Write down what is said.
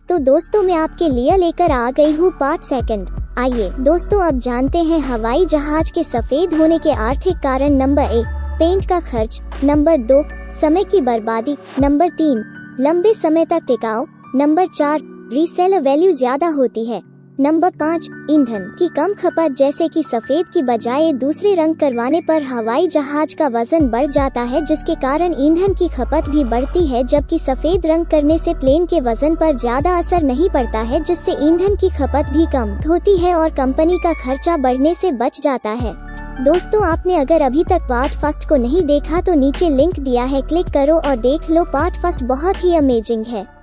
तो दोस्तों मैं आपके लिए लेकर आ गई हूँ पार्ट सेकंड। आइए दोस्तों अब जानते हैं हवाई जहाज के सफेद होने के आर्थिक कारण। नंबर 1, पेंट का खर्च। नंबर 2, समय की बर्बादी। नंबर 3, लंबे समय तक टिकाऊ। नंबर 4, रीसेलर वैल्यू ज्यादा होती है। नंबर 5, ईंधन की कम खपत, जैसे कि सफेद की बजाय दूसरे रंग करवाने पर हवाई जहाज का वजन बढ़ जाता है, जिसके कारण ईंधन की खपत भी बढ़ती है, जबकि सफेद रंग करने से प्लेन के वजन पर ज्यादा असर नहीं पड़ता है, जिससे ईंधन की खपत भी कम होती है और कंपनी का खर्चा बढ़ने से बच जाता है। दोस्तों आपने अगर अभी तक पार्ट फर्स्ट को नहीं देखा तो नीचे लिंक दिया है, क्लिक करो और देख लो। पार्ट फर्स्ट बहुत ही अमेजिंग है।